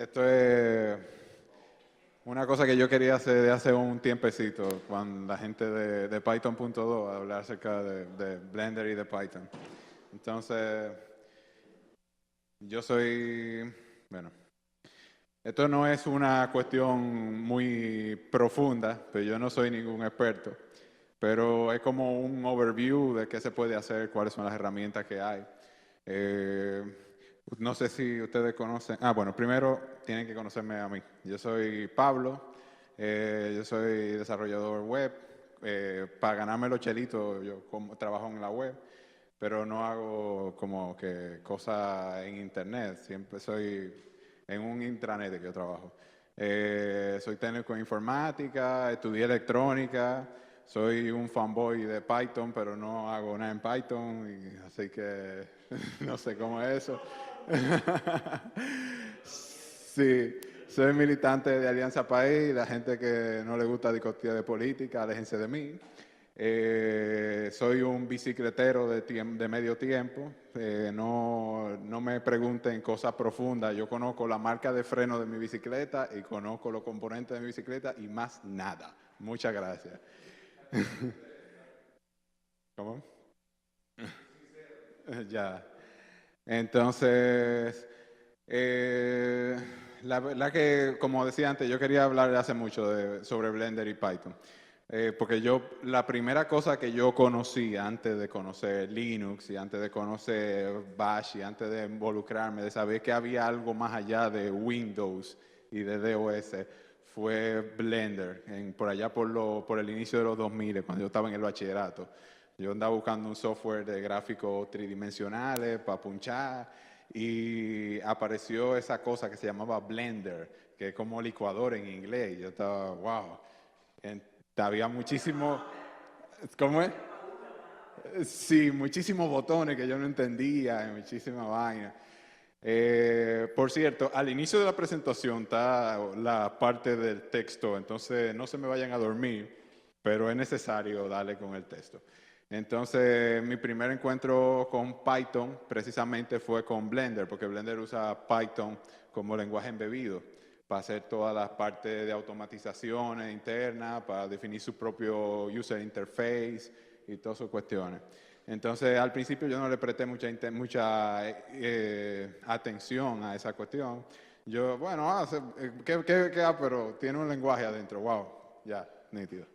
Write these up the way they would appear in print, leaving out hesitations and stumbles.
Esto es una cosa que yo quería hacer de hace un tiempecito, cuando la gente de Python.2 hablar acerca de Blender y de Python. Entonces, yo soy, bueno, esto no es una cuestión muy profunda, pero yo no soy ningún experto, pero es como un overview de qué se puede hacer, cuáles son las herramientas que hay. Eh, no sé si ustedes conocen, bueno, primero tienen que conocerme a mí. Yo soy Pablo, yo soy desarrollador web. Para ganarme los chelitos, yo trabajo en la web, pero no hago como que cosas en internet, siempre soy en un intranet que yo trabajo. Soy técnico en informática, estudié electrónica, soy un fanboy de Python, pero no hago nada en Python, y así que no sé cómo es eso. Sí, soy militante de Alianza País, la gente que no le gusta discutir de política, aléjense de mí. Soy un bicicletero de medio tiempo. No me pregunten cosas profundas. Yo conozco la marca de freno de mi bicicleta y conozco los componentes de mi bicicleta y más nada. Muchas gracias. ¿Cómo? Ya. Entonces, eh, la verdad que, como decía antes, yo quería hablar hace mucho sobre Blender y Python. Porque la primera cosa que yo conocí antes de conocer Linux y antes de conocer Bash y antes de involucrarme, de saber que había algo más allá de Windows y de DOS, fue Blender, por allá por el inicio de los 2000, cuando yo estaba en el bachillerato. Yo andaba buscando un software de gráficos tridimensionales para punchar y apareció esa cosa que se llamaba Blender, que es como licuador en inglés. Y yo estaba, wow. Había muchísimo, ¿cómo es? Sí, muchísimos botones que yo no entendía, y muchísima vaina. Por cierto, al inicio de la presentación está la parte del texto, entonces no se me vayan a dormir, pero es necesario darle con el texto. Entonces, mi primer encuentro con Python precisamente fue con Blender, porque Blender usa Python como lenguaje embebido para hacer todas las partes de automatizaciones internas, para definir su propio user interface y todas sus cuestiones. Entonces, al principio yo no le presté mucha atención a esa cuestión. Yo, bueno, pero tiene un lenguaje adentro, wow, ya, nítido.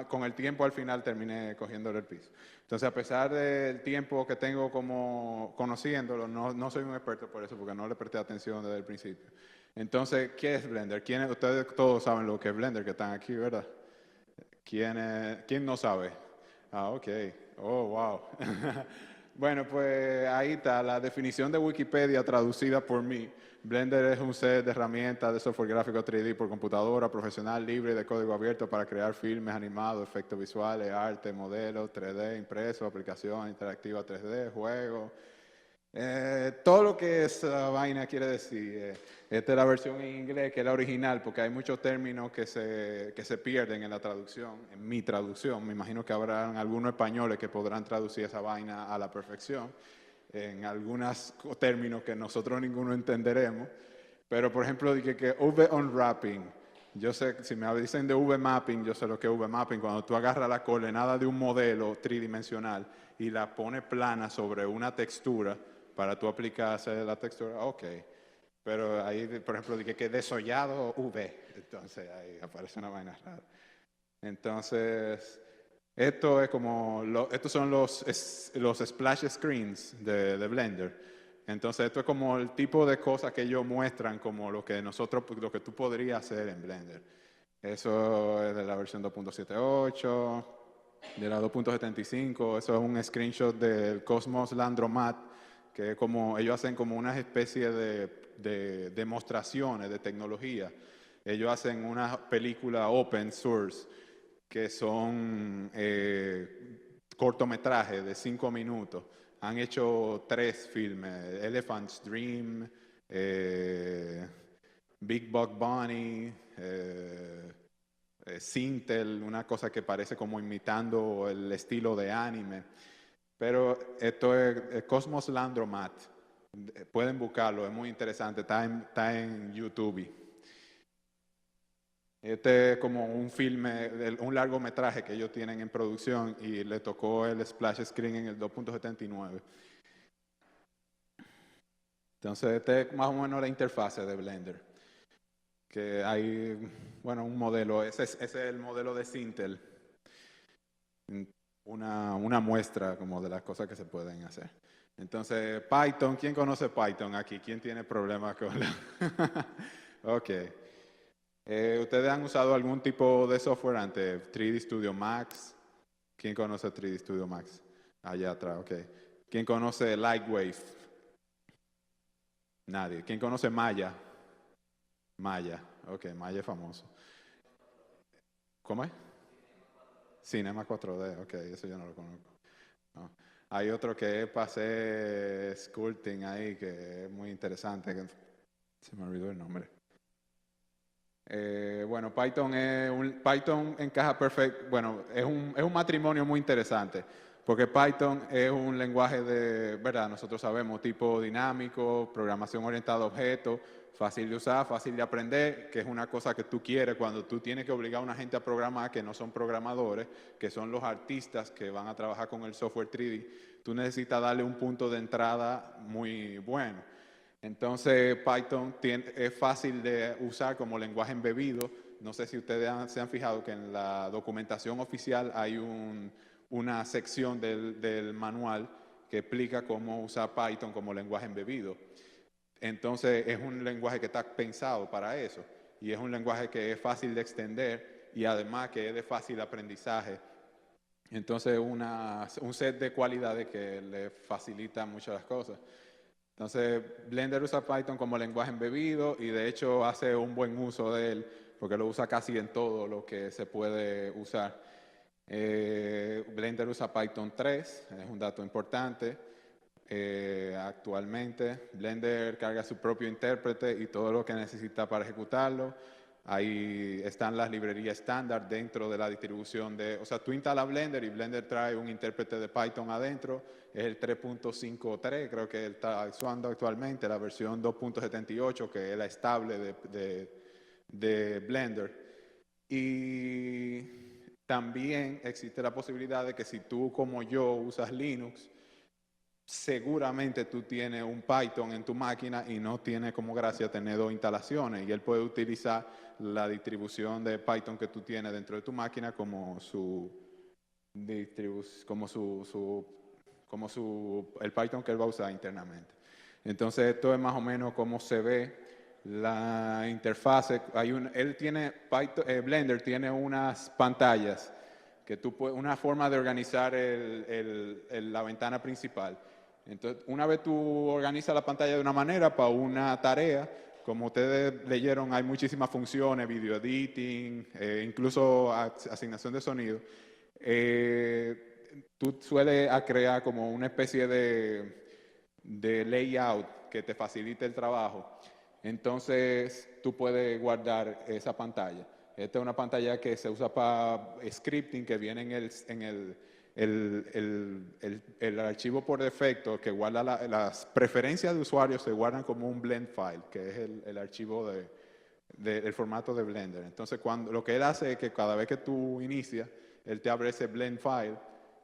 Con el tiempo al final terminé cogiéndole el piso. Entonces, a pesar del tiempo que tengo como conociéndolo, no soy un experto por eso, porque no le presté atención desde el principio. Entonces, ¿qué es Blender? Ustedes todos saben lo que es Blender, que están aquí, ¿verdad? ¿Quién no sabe? Ah, ok. Oh, wow. Bueno, pues ahí está la definición de Wikipedia traducida por mí. Blender es un set de herramientas de software gráfico 3D por computadora, profesional, libre, de código abierto para crear filmes animados, efectos visuales, arte, modelos, 3D, impreso, aplicación interactiva 3D, juegos. Todo lo que esa vaina quiere decir. Esta es la versión en inglés, que es la original, porque hay muchos términos que se pierden en la traducción, en mi traducción. Me imagino que habrá algunos españoles que podrán traducir esa vaina a la perfección, en algunos términos que nosotros ninguno entenderemos. Pero, por ejemplo, dije que V-unwrapping. Yo sé, si me dicen de V-mapping, yo sé lo que es V-mapping. Cuando tú agarras la coordenada de un modelo tridimensional y la pones plana sobre una textura, para tú aplicar hacer la textura, ok. Pero ahí, por ejemplo, dije que desollado V, entonces ahí aparece una vaina rara. Entonces, estos son los splash screens de Blender. Entonces, esto es como el tipo de cosas que ellos muestran como lo que tú podrías hacer en Blender. Eso es de la versión 2.78, de la 2.75. Eso es un screenshot del Cosmos Landromat, que es como, ellos hacen como una especie de demostraciones de tecnología. Ellos hacen una película open source que son cortometrajes de 5 minutos. Han hecho 3 filmes, Elephant's Dream, Big Bug Bunny, Sintel, una cosa que parece como imitando el estilo de anime. Pero esto es Cosmos Landromat. Pueden buscarlo, es muy interesante, está en YouTube. Este es como un filme, un largometraje que ellos tienen en producción y le tocó el splash screen en el 2.79. Entonces, este es más o menos la interfase de Blender. Que hay, bueno, un modelo, ese es el modelo de Sintel. Una muestra como de las cosas que se pueden hacer. Entonces, Python, ¿quién conoce Python aquí? ¿Quién tiene problemas con la...? Ok. ¿Ustedes han usado algún tipo de software antes? 3D Studio Max. ¿Quién conoce 3D Studio Max? Allá atrás, ok. ¿Quién conoce Lightwave? Nadie. ¿Quién conoce Maya? Maya, ok, Maya es famoso. ¿Cómo es? Cinema 4D, ok, eso yo no lo conozco. No. Hay otro que es para hacer sculpting ahí, que es muy interesante, que se me olvidó el nombre. Bueno, Python encaja perfecto, bueno, es un matrimonio muy interesante, porque Python es un lenguaje de, verdad, nosotros sabemos, tipo dinámico, programación orientada a objetos, fácil de usar, fácil de aprender, que es una cosa que tú quieres cuando tú tienes que obligar a una gente a programar que no son programadores, que son los artistas que van a trabajar con el software 3D. Tú necesitas darle un punto de entrada muy bueno. Entonces Python es fácil de usar como lenguaje embebido. No sé si ustedes se han fijado que en la documentación oficial hay una sección del manual que explica cómo usar Python como lenguaje embebido. Entonces es un lenguaje que está pensado para eso y es un lenguaje que es fácil de extender y además que es de fácil aprendizaje. Entonces un set de cualidades que le facilita muchas las cosas. Entonces, Blender usa Python como lenguaje embebido y de hecho hace un buen uso de él porque lo usa casi en todo lo que se puede usar. Blender usa Python 3, es un dato importante. Actualmente, Blender carga su propio intérprete y todo lo que necesita para ejecutarlo. Ahí están las librerías estándar dentro de la distribución de... O sea, tú instalas Blender y Blender trae un intérprete de Python adentro. Es el 3.53, creo que está usando actualmente, la versión 2.78, que es la estable de Blender. Y también existe la posibilidad de que si tú, como yo, usas Linux, seguramente tú tienes un Python en tu máquina y no tiene como gracia tener dos instalaciones y él puede utilizar la distribución de Python que tú tienes dentro de tu máquina como el Python que él va a usar internamente. Entonces esto es más o menos cómo se ve la interfase. Blender tiene unas pantallas que una forma de organizar la ventana principal. Entonces, una vez tú organizas la pantalla de una manera para una tarea, como ustedes leyeron, hay muchísimas funciones, video editing, incluso asignación de sonido. Tú sueles crear como una especie de layout que te facilite el trabajo. Entonces, tú puedes guardar esa pantalla. Esta es una pantalla que se usa para scripting, que viene el archivo por defecto, que guarda las preferencias de usuario, se guardan como un blend file, que es el archivo del formato de Blender. Entonces, lo que él hace es que cada vez que tú inicias, él te abre ese blend file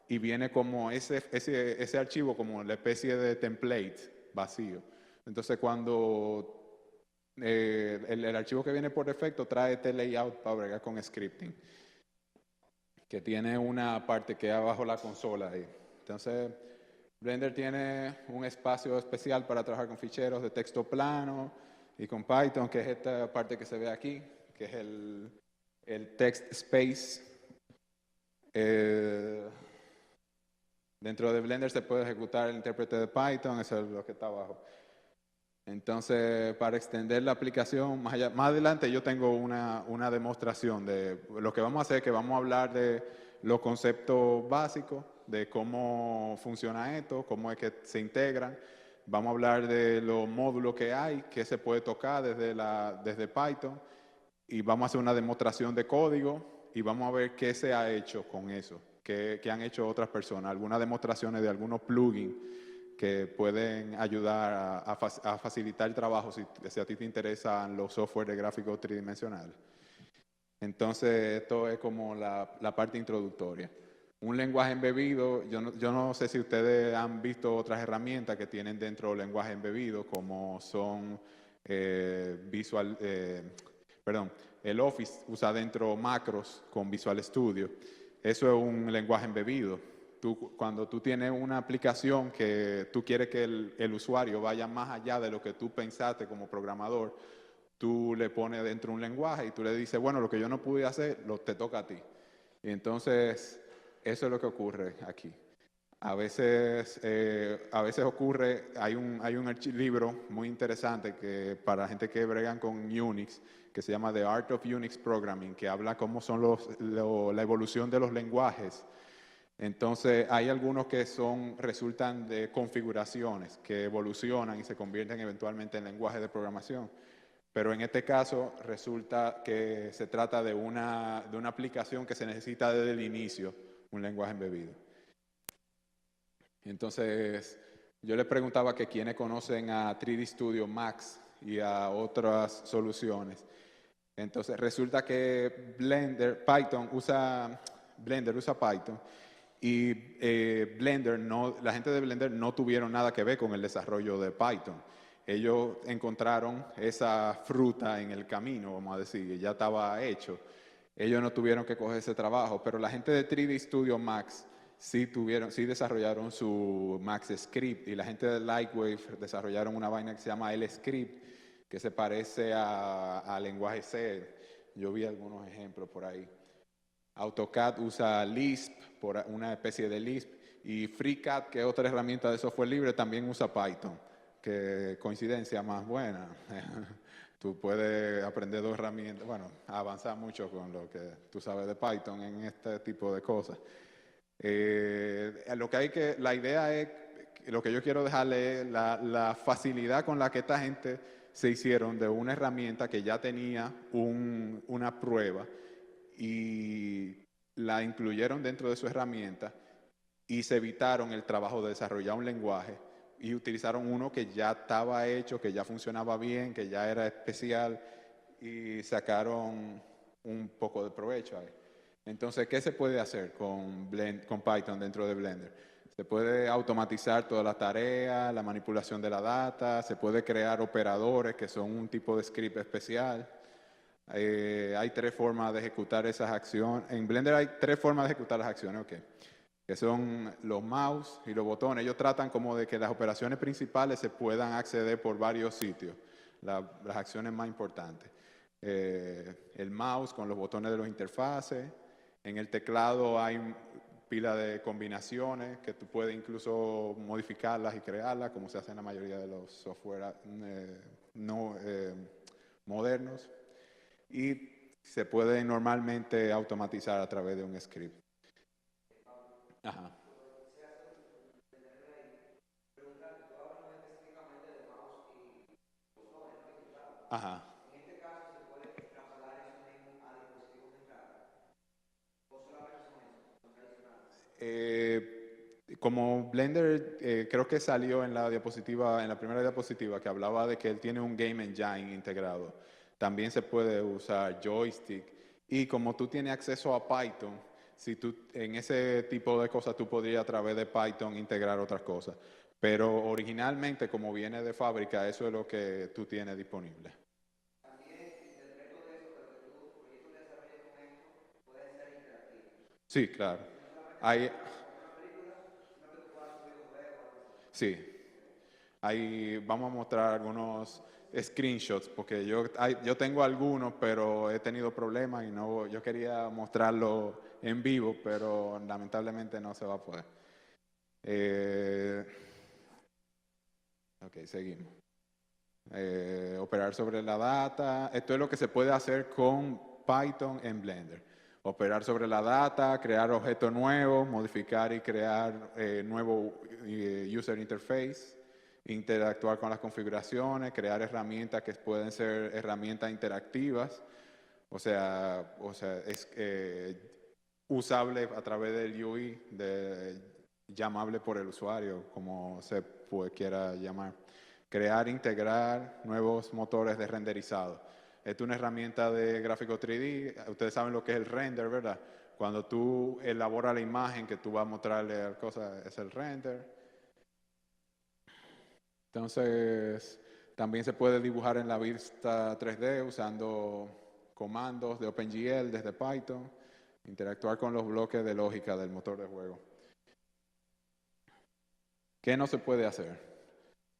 y viene como ese archivo como la especie de template vacío. Entonces, cuando el archivo que viene por defecto trae este layout para bregar con scripting, que tiene una parte que es abajo la consola ahí. Entonces, Blender tiene un espacio especial para trabajar con ficheros de texto plano y con Python, que es esta parte que se ve aquí, que es el text space. Dentro de Blender se puede ejecutar el intérprete de Python, eso es lo que está abajo. Entonces, para extender la aplicación, más adelante yo tengo una demostración de lo que vamos a hacer, que vamos a hablar de los conceptos básicos, de cómo funciona esto, cómo es que se integran. Vamos a hablar de los módulos que hay, que se puede tocar desde Python, y vamos a hacer una demostración de código y vamos a ver qué se ha hecho con eso, qué han hecho otras personas, algunas demostraciones de algunos plugins que pueden ayudar a facilitar el trabajo si a ti te interesan los software de gráfico tridimensional. Entonces, esto es como la parte introductoria. Un lenguaje embebido, yo no sé si ustedes han visto otras herramientas que tienen dentro del lenguaje embebido, como son el Office usa dentro macros con Visual Studio. Eso es un lenguaje embebido. Cuando tú tienes una aplicación que tú quieres que el usuario vaya más allá de lo que tú pensaste como programador, tú le pones dentro un lenguaje y tú le dices, bueno, lo que yo no pude hacer, te toca a ti. Y entonces, eso es lo que ocurre aquí. A veces ocurre, hay un libro muy interesante que para gente que bregan con Unix, que se llama The Art of Unix Programming, que habla cómo son la evolución de los lenguajes. Entonces, hay algunos que resultan de configuraciones que evolucionan y se convierten eventualmente en lenguajes de programación. Pero en este caso resulta que se trata de una aplicación que se necesita desde el inicio, un lenguaje embebido. Entonces, yo le preguntaba que quiénes conocen a 3D Studio Max y a otras soluciones. Entonces, resulta que Blender usa Python y la gente de Blender no tuvieron nada que ver con el desarrollo de Python. Ellos encontraron esa fruta en el camino, vamos a decir, ya estaba hecho. Ellos no tuvieron que coger ese trabajo, pero la gente de 3D Studio Max sí desarrollaron su Max Script, y la gente de Lightwave desarrollaron una vaina que se llama LScript, que se parece a lenguaje C. Yo vi algunos ejemplos por ahí. AutoCAD usa Lisp, una especie de Lisp, y FreeCAD, que es otra herramienta de software libre, también usa Python. Qué coincidencia más buena. Tú puedes aprender dos herramientas, avanzar mucho con lo que tú sabes de Python en este tipo de cosas. La idea es, lo que yo quiero dejarle es la facilidad con la que esta gente se hicieron de una herramienta que ya tenía una prueba y la incluyeron dentro de su herramienta y se evitaron el trabajo de desarrollar un lenguaje y utilizaron uno que ya estaba hecho, que ya funcionaba bien, que ya era especial, y sacaron un poco de provecho ahí. Entonces, ¿qué se puede hacer con Python dentro de Blender? Se puede automatizar todas las tareas, la manipulación de la data, se puede crear operadores que son un tipo de script especial. Hay tres formas de ejecutar esas acciones. En Blender hay tres formas de ejecutar las acciones, que son los mouse y los botones. Ellos tratan como de que las operaciones principales se puedan acceder por varios sitios, las acciones más importantes. El mouse con los botones de los interfaces. En el teclado hay pila de combinaciones que tú puedes incluso modificarlas y crearlas, como se hace en la mayoría de los software modernos. Y se puede normalmente automatizar a través de un script. Ajá. Ajá. Como Blender, creo que salió en la primera diapositiva, que hablaba de que él tiene un Game Engine integrado. También se puede usar joystick. Y como tú tienes acceso a Python, en ese tipo de cosas tú podrías a través de Python integrar otras cosas. Pero originalmente, como viene de fábrica, eso es lo que tú tienes disponible. Sí, claro. Hay, sí, ahí vamos a mostrar algunos screenshots, porque yo tengo algunos, pero he tenido problemas y yo quería mostrarlo en vivo, pero lamentablemente no se va a poder. Ok, seguimos. Operar sobre la data. Esto es lo que se puede hacer con Python en Blender. Operar sobre la data, crear objetos nuevos, modificar y crear nuevo user interface, interactuar con las configuraciones, crear herramientas que pueden ser herramientas interactivas, o sea es usable a través del UI, llamable por el usuario, como se quiera llamar. Crear, integrar nuevos motores de renderizado. Esta es una herramienta de gráfico 3D. Ustedes saben lo que es el render, ¿verdad? Cuando tú elaboras la imagen que tú vas a mostrarle a la cosa, es el render. Entonces, también se puede dibujar en la vista 3D usando comandos de OpenGL desde Python, interactuar con los bloques de lógica del motor de juego. ¿Qué no se puede hacer?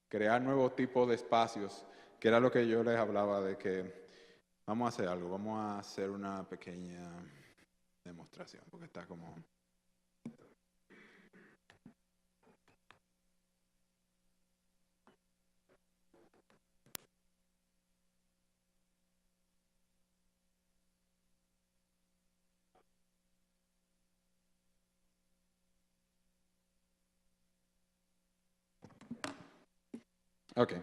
Crear nuevos tipos de espacios, que era lo que yo les hablaba de que vamos a hacer algo, vamos a hacer una pequeña demostración, porque está como... Ok,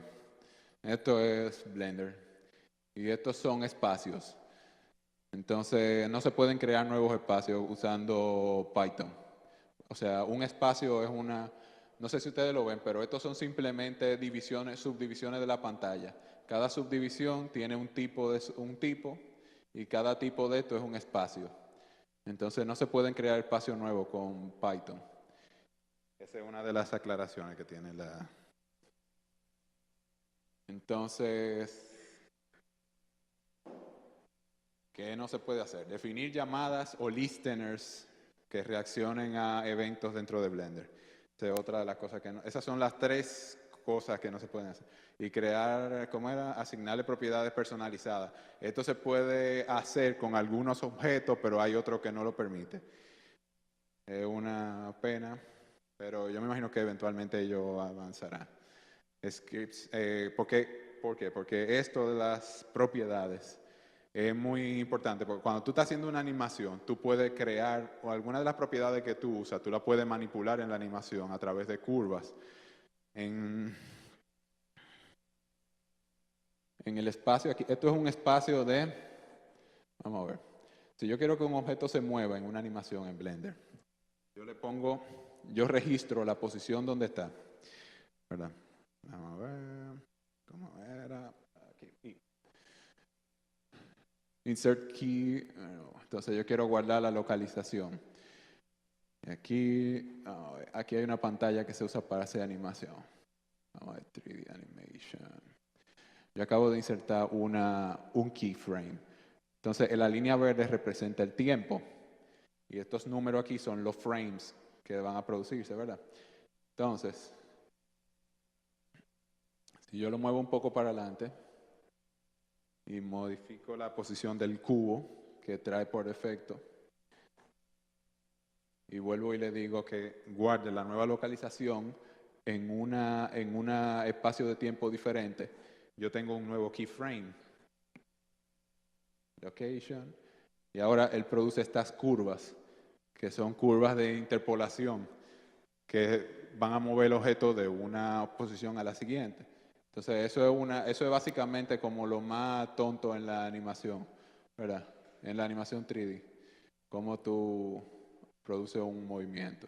esto es Blender y estos son espacios. Entonces no se pueden crear nuevos espacios usando Python. O sea, un espacio es una, no sé si ustedes lo ven, pero estos son simplemente divisiones, subdivisiones de la pantalla. Cada subdivisión tiene un tipo y cada tipo de esto es un espacio. Entonces no se pueden crear espacios nuevos con Python. Esa es una de las aclaraciones que tiene la... Entonces, ¿qué no se puede hacer? Definir llamadas o listeners que reaccionen a eventos dentro de Blender. Esa es otra de las cosas que no... Esas son las 3 cosas que no se pueden hacer. Y crear, ¿cómo era? Asignarle propiedades personalizadas. Esto se puede hacer con algunos objetos, pero hay otros que no lo permiten. Es una pena, pero yo me imagino que eventualmente ello avanzará. Scripts, ¿por qué? Porque esto de las propiedades es muy importante, porque cuando tú estás haciendo una animación, tú puedes crear, o alguna de las propiedades que tú usas, tú la puedes manipular en la animación a través de curvas. En el espacio aquí, esto es un espacio de, vamos a ver, si yo quiero que un objeto se mueva en una animación en Blender, yo registro la posición donde está, ¿verdad? Vamos a ver, ¿cómo era? Aquí. Insert key, entonces yo quiero guardar la localización. Aquí hay una pantalla que se usa para hacer animación. Vamos a ver, 3D Animation. Yo acabo de insertar un keyframe. Entonces, en la línea verde representa el tiempo. Y estos números aquí son los frames que van a producirse, ¿verdad? Entonces, si yo lo muevo un poco para adelante y modifico la posición del cubo que trae por defecto, y vuelvo y le digo que guarde la nueva localización en un espacio de tiempo diferente, yo tengo un nuevo keyframe. Location. Y ahora él produce estas curvas, que son curvas de interpolación, que van a mover el objeto de una posición a la siguiente. Entonces eso es básicamente como lo más tonto en la animación, ¿verdad? En la animación 3D, cómo tú produces un movimiento.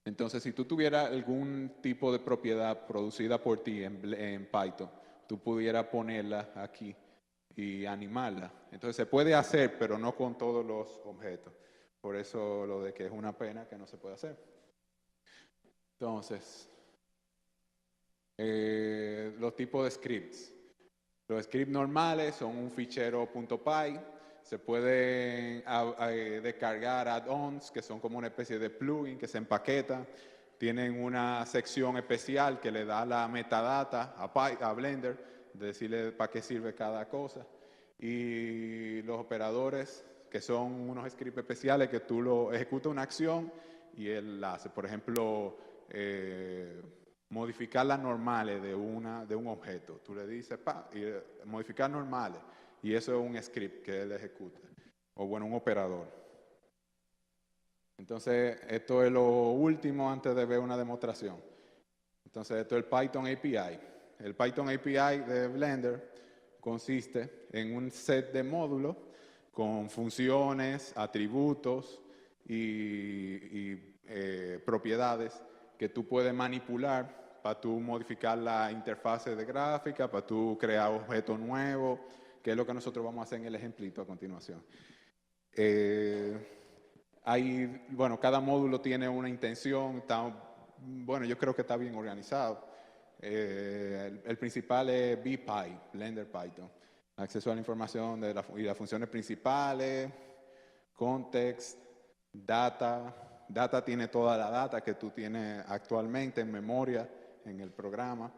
Entonces, si tú tuvieras algún tipo de propiedad producida por ti en Python, tú pudieras ponerla aquí y animarla. Entonces, se puede hacer, pero no con todos los objetos. Por eso lo de que es una pena que no se puede hacer. Entonces, los tipos de scripts. Los scripts normales son un fichero .py. Se pueden descargar add-ons, que son como una especie de plugin que se empaqueta. Tienen una sección especial que le da la metadata a Blender, de decirle para qué sirve cada cosa. Y los operadores, que son unos scripts especiales que tú lo ejecutas una acción y él la hace. Por ejemplo, modificar las normales de un objeto. Tú le dices, modificar normales. Y eso es un script que él ejecuta. O bueno, un operador. Entonces, esto es lo último antes de ver una demostración. Entonces, esto es el Python API. El Python API de Blender consiste en un set de módulos con funciones, atributos y propiedades que tú puedes manipular para tú modificar la interfase de gráfica, para tú crear objetos nuevos, que es lo que nosotros vamos a hacer en el ejemplito a continuación. Bueno, cada módulo tiene una intención, bueno, yo creo que está bien organizado. El principal es BPy, Blender Python. Acceso a la información y las funciones principales, context, data. Data tiene toda la data que tú tienes actualmente en memoria en el programa.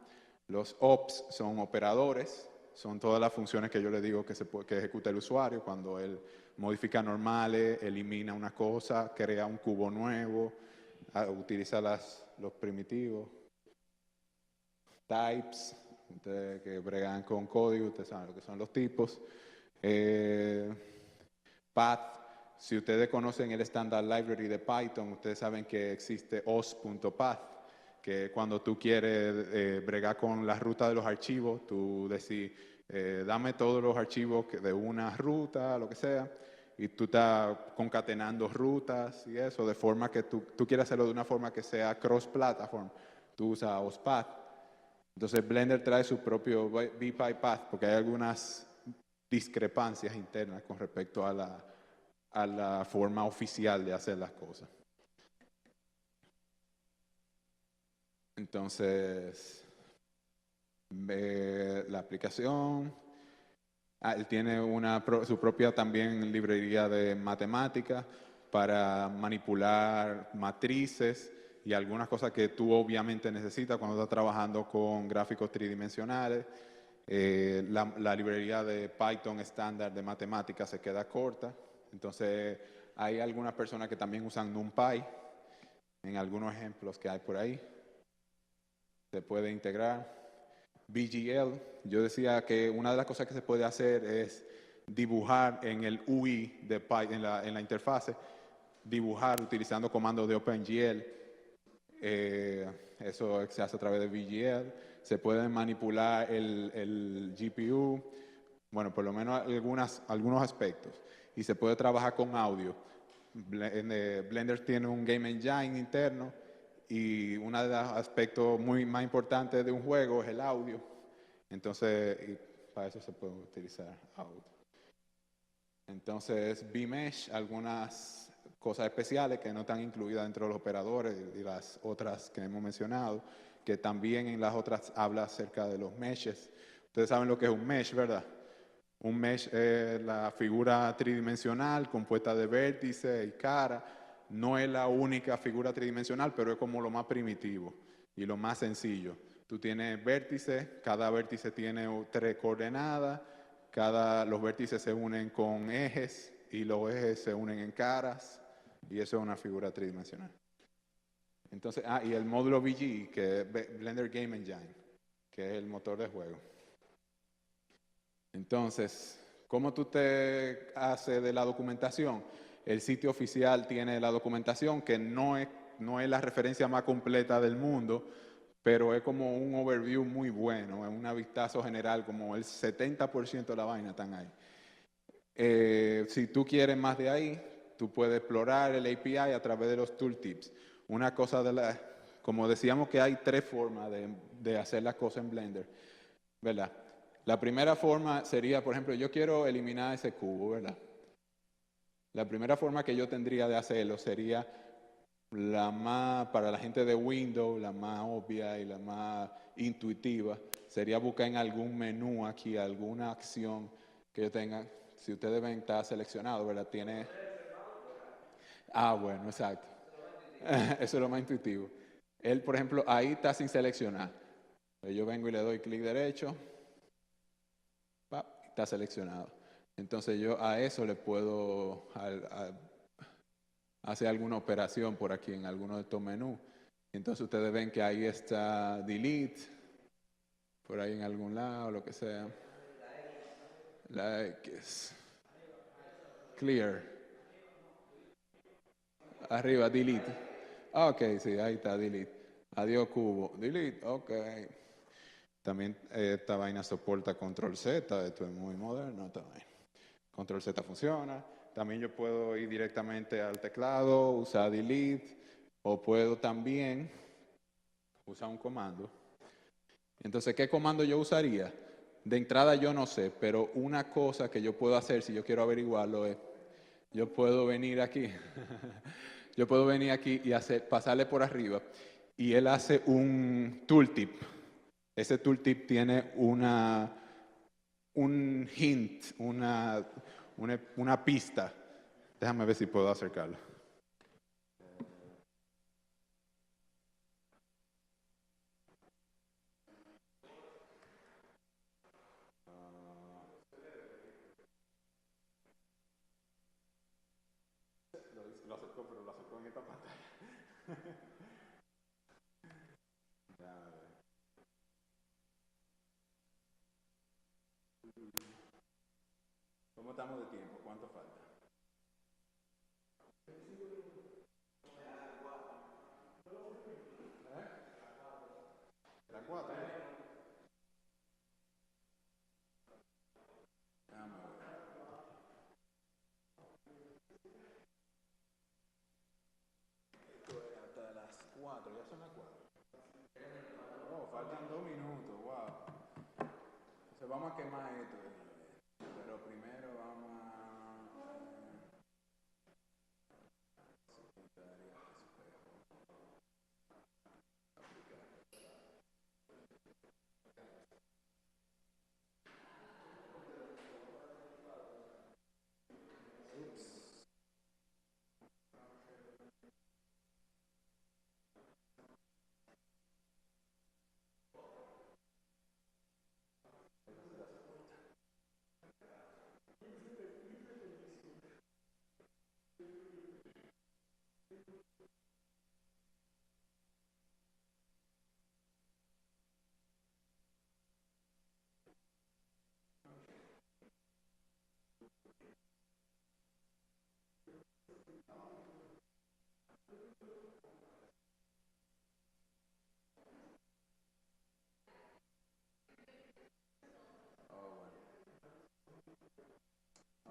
Los ops son operadores, son todas las funciones que yo le digo que ejecuta el usuario cuando él modifica normales, elimina una cosa, crea un cubo nuevo, utiliza los primitivos. Types, ustedes que bregan con código, ustedes saben lo que son los tipos. Path, si ustedes conocen el Standard Library de Python, ustedes saben que existe os.path, que cuando tú quieres bregar con la ruta de los archivos, tú decís, dame todos los archivos de una ruta, lo que sea, y tú estás concatenando rutas y eso, de forma que tú quieres hacerlo de una forma que sea cross-platform, tú usas ospath. Entonces Blender trae su propio BPyPath porque hay algunas discrepancias internas con respecto a la forma oficial de hacer las cosas. Entonces, la aplicación, él tiene su propia también librería de matemáticas para manipular matrices y algunas cosas que tú obviamente necesitas cuando estás trabajando con gráficos tridimensionales. La librería de Python estándar de matemáticas se queda corta. Entonces, hay algunas personas que también usan NumPy en algunos ejemplos que hay por ahí. Se puede integrar. VGL, yo decía que una de las cosas que se puede hacer es dibujar en el UI de Python, en la interfase, dibujar utilizando comandos de OpenGL. Eso se hace a través de VGL. Se puede manipular el GPU, bueno, por lo menos algunos aspectos. Y se puede trabajar con audio. Blender tiene un Game Engine interno y uno de los aspectos más importantes de un juego es el audio. Entonces, para eso se puede utilizar audio. Entonces, vMesh, algunas cosas especiales que no están incluidas dentro de los operadores y las otras que hemos mencionado, que también en las otras habla acerca de los meshes. Ustedes saben lo que es un mesh, ¿verdad? Un mesh es la figura tridimensional compuesta de vértices y cara. No es la única figura tridimensional, pero es como lo más primitivo y lo más sencillo. Tú tienes vértices, cada vértice tiene 3 coordenadas, los vértices se unen con ejes y los ejes se unen en caras y eso es una figura tridimensional. Entonces, y el módulo VGE, que es Blender Game Engine, que es el motor de juego. Entonces, ¿cómo tú te haces de la documentación? El sitio oficial tiene la documentación que no es la referencia más completa del mundo, pero es como un overview muy bueno, es un vistazo general, como el 70% de la vaina están ahí. Si tú quieres más de ahí, tú puedes explorar el API a través de los tooltips. Una cosa como decíamos que hay 3 formas de hacer las cosas en Blender, ¿verdad? La primera forma sería, por ejemplo, yo quiero eliminar ese cubo, ¿verdad? La primera forma que yo tendría de hacerlo sería para la gente de Windows, la más obvia y la más intuitiva, sería buscar en algún menú aquí, alguna acción que yo tenga. Si ustedes ven, está seleccionado, ¿verdad? Tiene... bueno, exacto. Eso es lo más intuitivo. Él, por ejemplo, ahí está sin seleccionar. Yo vengo y le doy clic derecho. Está seleccionado. Entonces yo a eso le puedo hacer alguna operación por aquí en alguno de estos menús. Entonces ustedes ven que ahí está delete, por ahí en algún lado, lo que sea. La X. Clear. Arriba, delete. Ok, sí, ahí está, delete. Adiós cubo. Delete, ok. También esta vaina soporta control Z, esto es muy moderno también. Control Z funciona. También yo puedo ir directamente al teclado, usar delete, o puedo también usar un comando Entonces, ¿qué comando yo usaría? De entrada yo no sé, pero una cosa que yo puedo hacer si yo quiero averiguarlo es, yo puedo venir aquí, yo puedo venir aquí y pasarle por arriba y él hace un tooltip. Ese tooltip tiene un hint, una pista. Déjame ver si puedo acercarlo. Lo acercó, pero lo acercó en esta pantalla. ¿Cómo estamos de tiempo? ¿Cuánto falta? ¿La 4? Déjame ver. Esto es hasta las 4, ya son las 4. Oh, faltan 2 minutos, wow. Entonces vamos a quemar esto. Pero primero vamos a...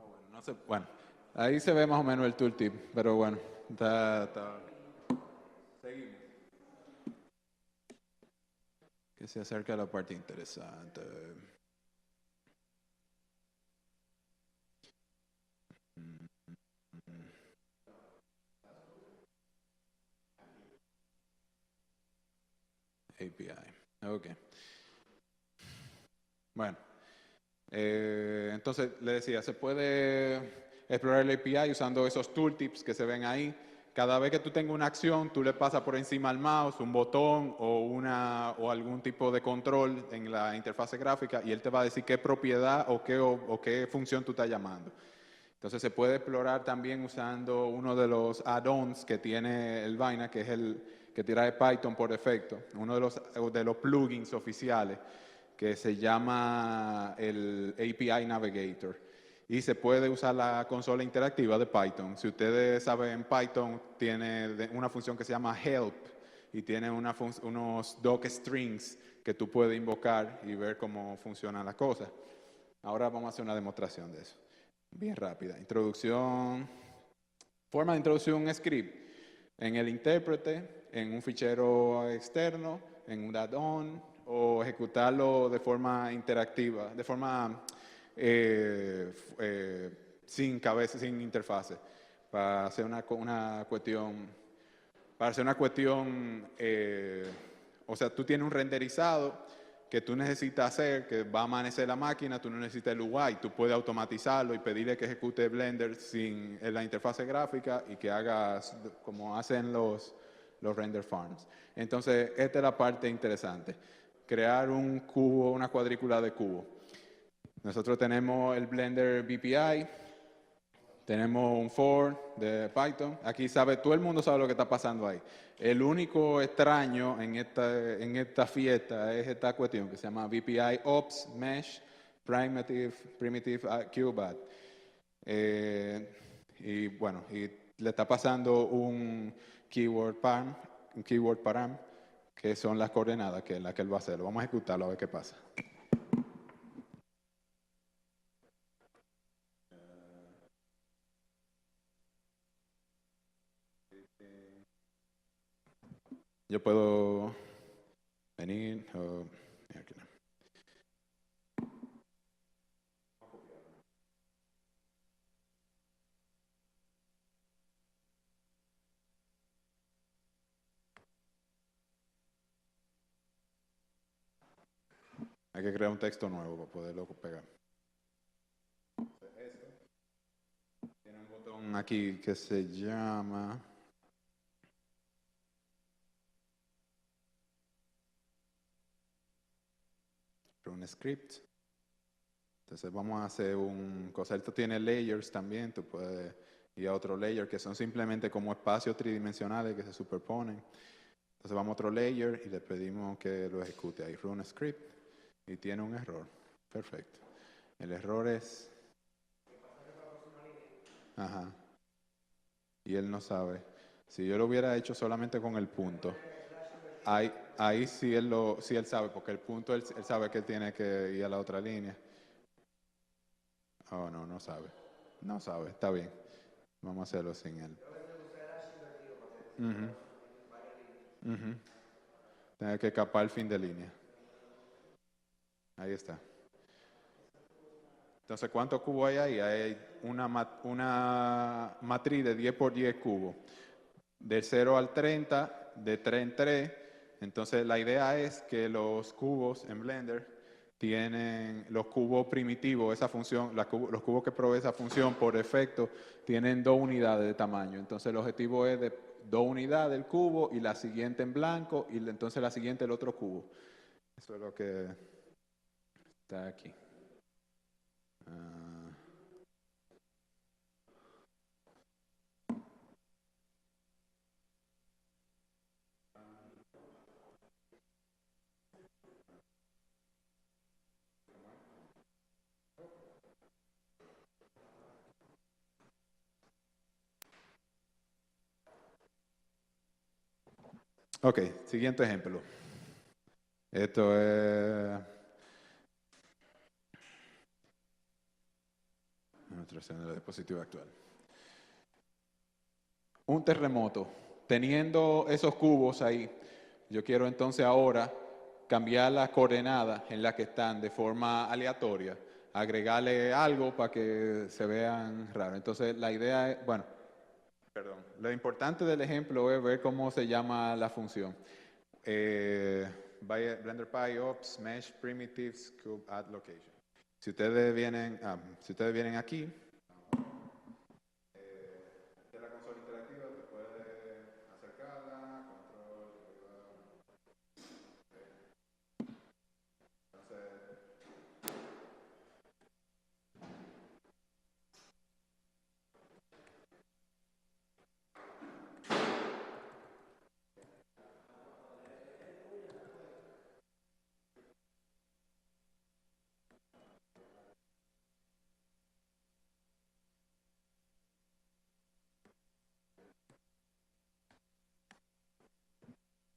bueno, no sé, bueno, ahí se ve más o menos el tooltip, pero bueno, está. Seguimos. Que se acerca a la parte interesante. API. Ok. Bueno, entonces le decía, se puede explorar el API usando esos tooltips que se ven ahí. Cada vez que tú tengas una acción, tú le pasas por encima al mouse un botón o algún tipo de control en la interfase gráfica y él te va a decir qué propiedad o qué función tú estás llamando. Entonces se puede explorar también usando uno de los add-ons que tiene el vaina, que es el que trae Python por defecto, uno de los plugins oficiales que se llama el API Navigator. Y se puede usar la consola interactiva de Python. Si ustedes saben, Python tiene una función que se llama help y tiene unos docstrings que tú puedes invocar y ver cómo funcionan las cosas. Ahora vamos a hacer una demostración de eso. Bien rápida. Introducción. Forma de introducir un script en el intérprete, en un fichero externo, en un add-on o ejecutarlo de forma interactiva, de forma sin cabeza, sin interfase, para hacer una cuestión, o sea, tú tienes un renderizado que tú necesitas hacer, que va a amanecer la máquina, tú no necesitas el UI, tú puedes automatizarlo y pedirle que ejecute Blender sin en la interfase gráfica y que haga como hacen los render farms. Entonces, esta es la parte interesante. Crear un cubo, una cuadrícula de cubo. Nosotros tenemos el Blender BPI, tenemos un for de Python. Aquí todo el mundo sabe lo que está pasando ahí. El único extraño en esta fiesta es esta cuestión que se llama VPI Ops Mesh Primitive QBAT. Y bueno, y le está pasando un keyword param, que son las coordenadas que es la que él va a hacer. Vamos a ejecutarlo a ver qué pasa. Yo puedo venir aquí. Hay que crear un texto nuevo para poderlo pegar. Esto tiene un botón aquí que se llama un script. Entonces vamos a hacer un cosa. Esto tiene layers también. Tú puedes ir a otro layer que son simplemente como espacios tridimensionales que se superponen. Entonces vamos a otro layer y le pedimos que lo ejecute ahí. Run script y tiene un error. Perfecto. El error es... Ajá. Y él no sabe. Si yo lo hubiera hecho solamente con el punto, ahí sí él sabe, porque el punto él sabe que él tiene que ir a la otra línea. Oh, no, no sabe. No sabe, está bien. Vamos a hacerlo sin él. Tiene que capar el fin de línea. Ahí está. Entonces, ¿cuántos cubos hay ahí? Hay una matriz de 10 por 10 cubos. De 0 al 30, de 3 en 3. Entonces, la idea es que los cubos en Blender tienen los cubos primitivos, esa función, los cubos que provee esa función por defecto, tienen 2 unidades de tamaño. Entonces, el objetivo es de 2 unidades del cubo y la siguiente en blanco y entonces la siguiente el otro cubo. Eso es lo que está aquí. Ok, siguiente ejemplo. Esto es nuestra escena de la diapositiva actual. Un terremoto. Teniendo esos cubos ahí, yo quiero entonces ahora cambiar las coordenadas en las que están de forma aleatoria, agregarle algo para que se vean raros. Entonces la idea es, bueno, perdón, lo importante del ejemplo es ver cómo se llama la función. Blender PyOps Mesh Primitives Cube Add Location. Si ustedes vienen aquí, de la consola interactiva, te puedes acercarla, control, entonces,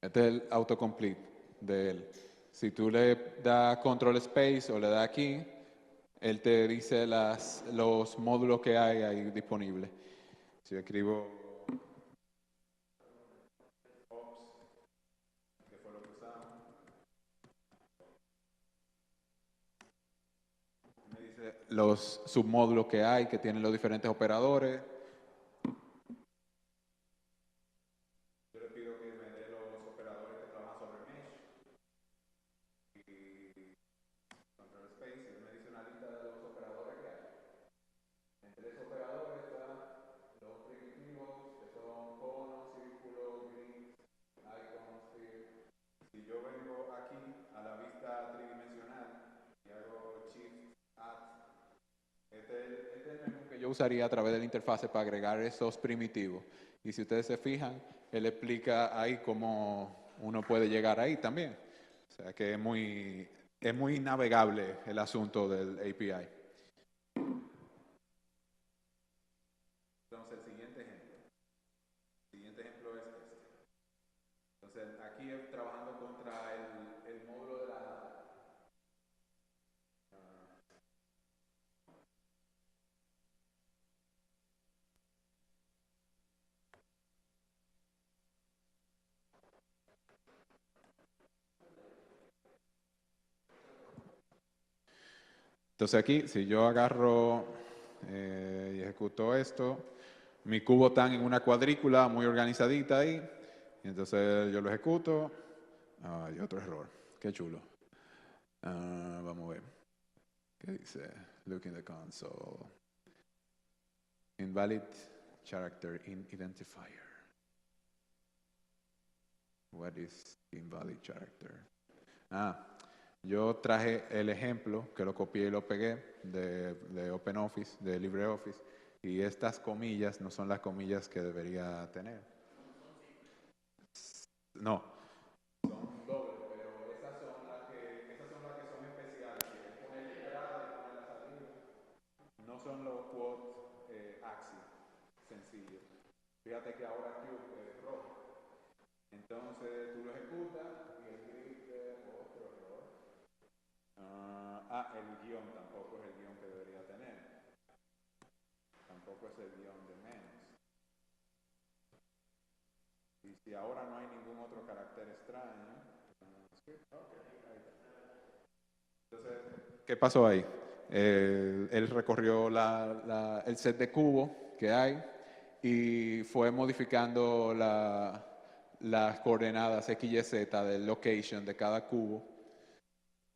este es el autocomplete de él. Si tú le das control space o le das aquí, él te dice los módulos que hay ahí disponibles. Si yo escribo que fue lo que usamos, me dice los submódulos que hay, que tienen los diferentes operadores. Yo le pido que me dé los operadores que trabajan sobre Mesh y control space, y él me dice una lista de los operadores que hay. Entre esos operadores están los primitivos, que son conos, círculos, grids, icons, si yo vengo aquí a la vista tridimensional y hago Shift, Add, este es el menú que yo usaría a través de la interfase para agregar esos primitivos. Y si ustedes se fijan, él explica ahí cómo uno puede llegar ahí también. O sea que es muy navegable el asunto del API. Entonces, el siguiente ejemplo. El siguiente ejemplo es este. Entonces, aquí trabajando contra el módulo de la... Entonces aquí, si yo agarro y ejecuto esto, mi cubo está en una cuadrícula muy organizadita ahí, y entonces yo lo ejecuto, hay otro error, qué chulo. Vamos a ver. ¿Qué dice? Look in the console. Invalid character in identifier. What is invalid character? Yo traje el ejemplo, que lo copié y lo pegué, de OpenOffice, de LibreOffice, y estas comillas no son las comillas que debería tener. No, son dobles, pero esas son las que son especiales, que es poner la entrada y poner la salida. No son los quotes axis sencillos. Fíjate que ahora Q es rojo. Entonces tú lo ejecutas y escribes otro error. El guión tampoco es el guión que debería tener. Tampoco es el guión de menos. Y si ahora no hay ningún otro carácter extraño. Entonces, ¿qué pasó ahí? Él recorrió el set de cubos que hay y fue modificando las coordenadas X, Y, Z del location de cada cubo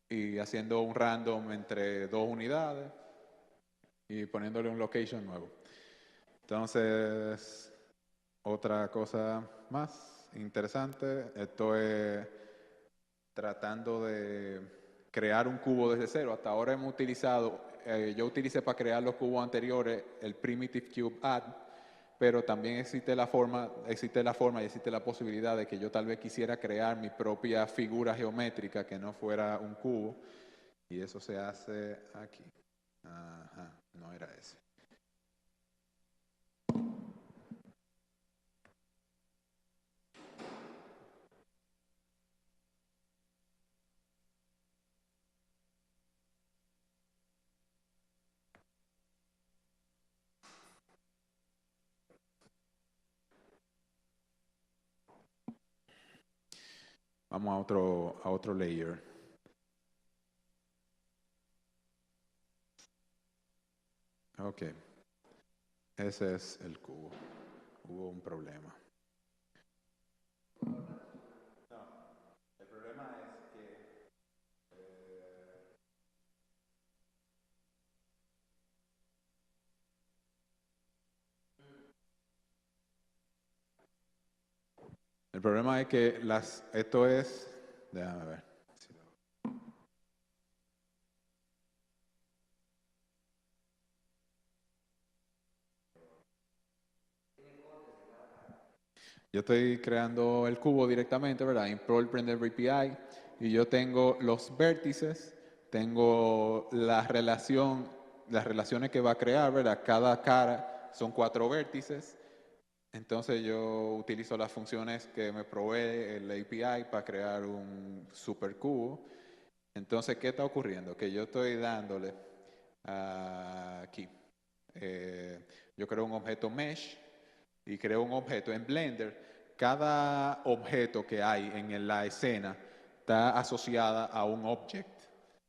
y haciendo un random entre dos unidades y poniéndole un location nuevo. Entonces, otra cosa más interesante, esto es tratando de crear un cubo desde cero. Hasta ahora hemos utilizado, yo utilicé para crear los cubos anteriores el Primitive Cube Add, pero también existe la forma y existe la posibilidad de que yo tal vez quisiera crear mi propia figura geométrica que no fuera un cubo, y eso se hace aquí. Ajá, no era ese. Vamos a otro layer. Ok. Ese es el cubo. Hubo un problema. No, el problema es que esto es, déjame ver. Yo estoy creando el cubo directamente, ¿verdad? Import Blender API, y yo tengo los vértices, tengo las relaciones que va a crear, ¿verdad? Cada cara son 4 vértices. Entonces yo utilizo las funciones que me provee el API para crear un super cubo. Entonces, ¿qué está ocurriendo? Que yo estoy dándole aquí. Yo creo un objeto mesh y creo un objeto en Blender. Cada objeto que hay en la escena está asociada a un object.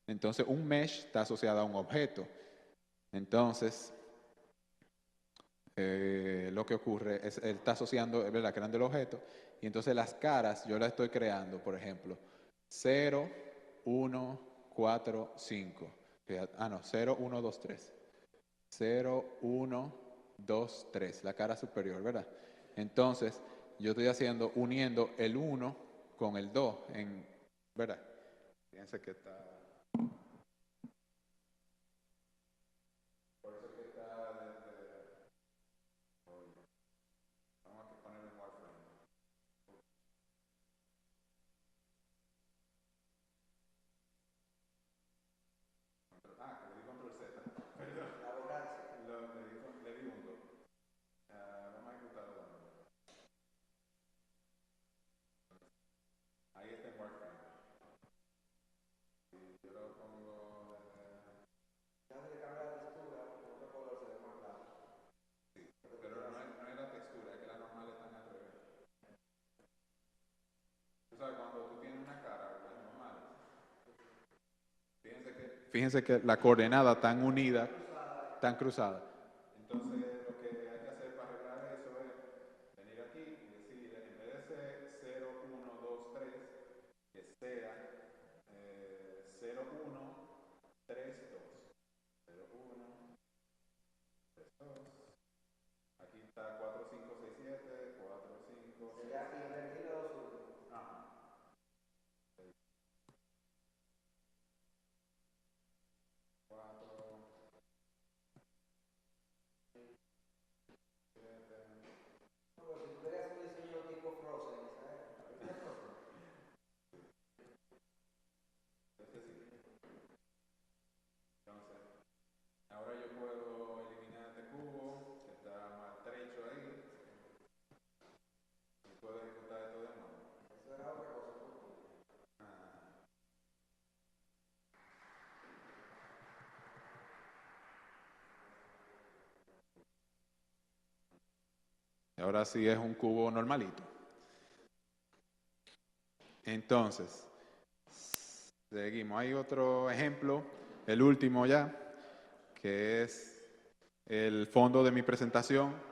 Entonces, un mesh está asociado a un objeto. Entonces, lo que ocurre es, él está asociando, ¿verdad? Creando el objeto, y entonces las caras yo las estoy creando, por ejemplo, 0, 1, 4, 5. No, 0, 1, 2, 3. 0, 1, 2, 3, la cara superior, ¿verdad? Entonces, yo estoy uniendo el 1 con el 2, ¿verdad? Fíjense que está... Por eso que está... Vamos a ponerlo en Warframe. Que le di control Z. Perdón. Le di un 2. Vamos a ejecutarlo de nuevo. Ahí está en Warframe. Y yo lo pongo... Antes de cambiar la textura, por otro color se ve más claro. Sí, pero no es la textura, es que las normales están al revés. Tú sabes, cuando tú tienes una cara, las normales, fíjense que la coordenada tan unida, tan cruzada. Entonces, lo que hay que hacer para arreglar eso es venir aquí y decir, en vez de ser 0, 1, 2, 3, que sea 0, Y ahora sí es un cubo normalito. Entonces, seguimos. Hay otro ejemplo, el último ya, que es el fondo de mi presentación.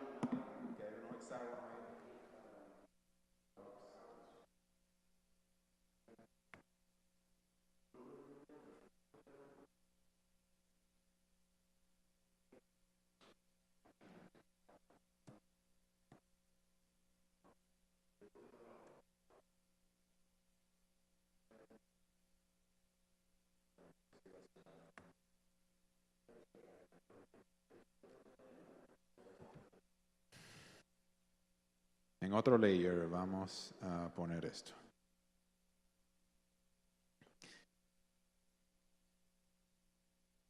En otro layer vamos a poner esto.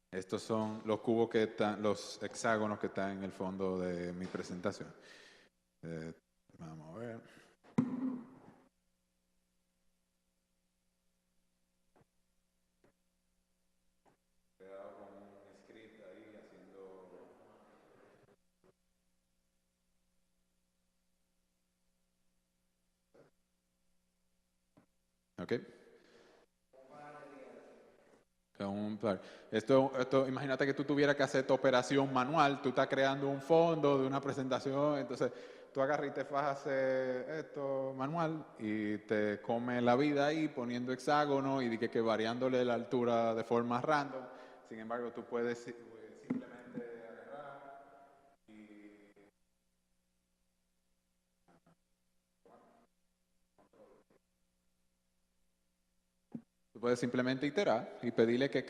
Estos son los cubos que están, los hexágonos que están en el fondo de mi presentación. Vamos a ver. Ok. Imagínate que tú tuvieras que hacer tu operación manual, tú estás creando un fondo de una presentación, entonces tú agarras y te vas a hacer esto manual y te come la vida ahí poniendo hexágono y que variándole la altura de forma random. Sin embargo, tú puedes simplemente agarrar y tú puedes simplemente iterar y pedirle que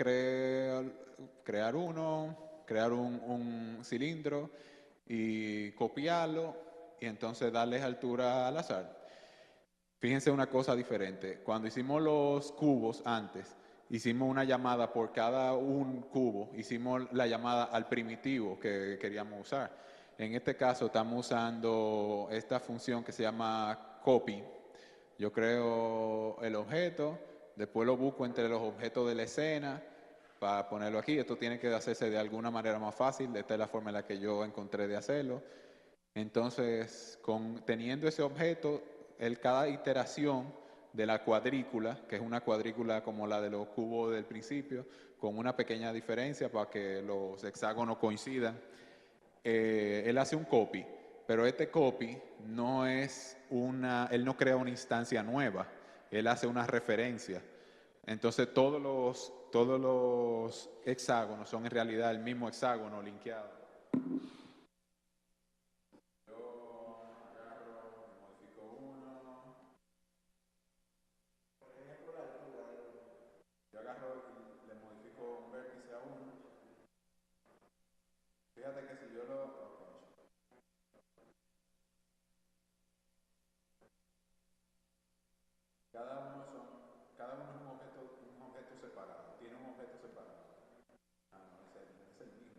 crear uno, crear un cilindro y copiarlo y entonces darles altura al azar. Fíjense una cosa diferente. Cuando hicimos los cubos antes, hicimos una llamada por cada un cubo, hicimos la llamada al primitivo que queríamos usar. En este caso estamos usando esta función que se llama copy. Yo creo el objeto, después lo busco entre los objetos de la escena para ponerlo aquí. Esto tiene que hacerse de alguna manera más fácil. Esta es la forma en la que yo encontré de hacerlo. Entonces, teniendo ese objeto, cada iteración de la cuadrícula, que es una cuadrícula como la de los cubos del principio, con una pequeña diferencia para que los hexágonos coincidan, él hace un copy, pero este copy no es él no crea una instancia nueva, él hace una referencia. Entonces todos los hexágonos son en realidad el mismo hexágono linkeado. Yo agarro y le modifico un vértice a uno. Fíjate que si yo lo... cada uno es un objeto separado. Tiene un objeto separado. Ah, no, es el mismo.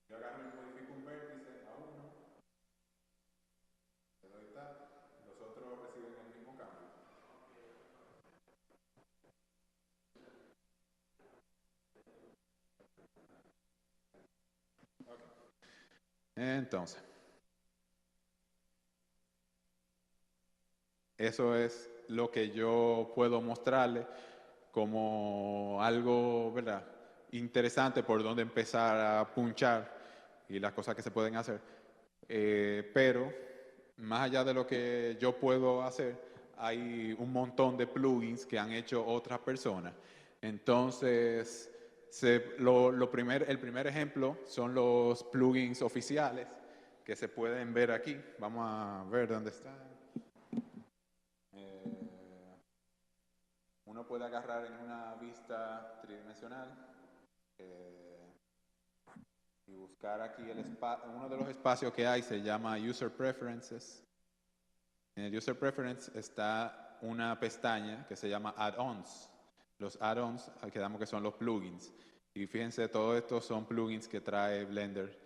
Yo agarro y modifico un vértice a uno, le doy tal, los otros reciben el mismo cambio. Entonces, eso es lo que yo puedo mostrarle como algo, ¿verdad? Interesante por donde empezar a punchar y las cosas que se pueden hacer. Pero más allá de lo que yo puedo hacer, hay un montón de plugins que han hecho otras personas. Entonces, el primer ejemplo son los plugins oficiales que se pueden ver aquí. Vamos a ver dónde están. Uno puede agarrar en una vista tridimensional y buscar aquí uno de los espacios que hay se llama User Preferences. En el User Preference está una pestaña que se llama Add-ons. Los add-ons, quedamos que son los plugins. Y fíjense, todos estos son plugins que trae Blender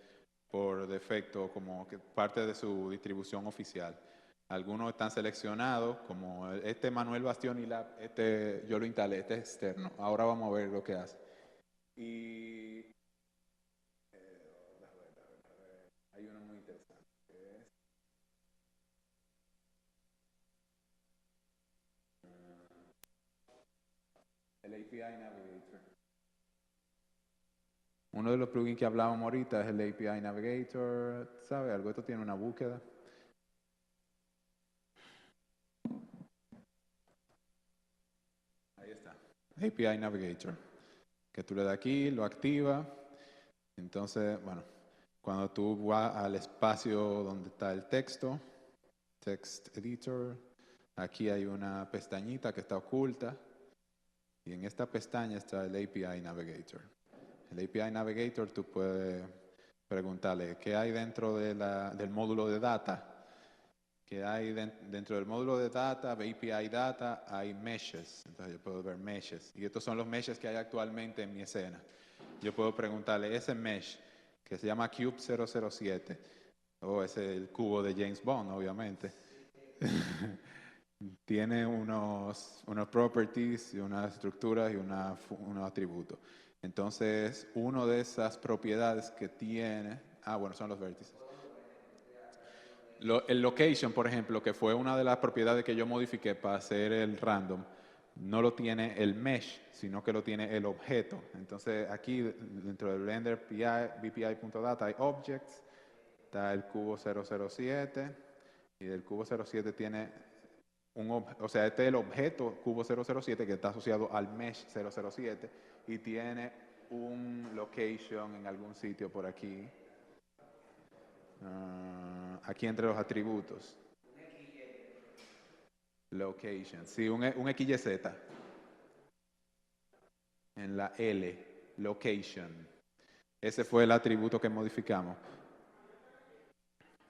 por defecto como que parte de su distribución oficial. Algunos están seleccionados, como este Manuel Bastioni Lab, este yo lo instalé, este es externo. Ahora vamos a ver lo que hace. Y hay uno muy interesante, que es el API Navigator. Uno de los plugins que hablábamos ahorita es el API Navigator, ¿sabe? Algo esto tiene una búsqueda. Ahí está, API Navigator. Que tú le das aquí, lo activa. Entonces, bueno, cuando tú vas al espacio donde está el texto, Text Editor, aquí hay una pestañita que está oculta. Y en esta pestaña está el API Navigator. El API Navigator tú puedes preguntarle qué hay dentro del módulo de data. Que hay dentro del módulo de data, API Data, hay meshes. Entonces yo puedo ver meshes. Y estos son los meshes que hay actualmente en mi escena. Yo puedo preguntarle ese mesh que se llama Cube 007. O es el cubo de James Bond, obviamente. Tiene unos properties y unas estructuras y unos atributos. Entonces, una de esas propiedades que tiene, bueno, son los vértices. El location, por ejemplo, que fue una de las propiedades que yo modifiqué para hacer el random, no lo tiene el mesh, sino que lo tiene el objeto. Entonces, aquí dentro del Blender BPI.data hay objects, está el cubo 007, y el cubo 07 tiene o sea, este es el objeto cubo 007 que está asociado al mesh 007 y tiene un location en algún sitio por aquí. Aquí entre los atributos. Location, sí, un XYZ. En la L, location. Ese fue el atributo que modificamos.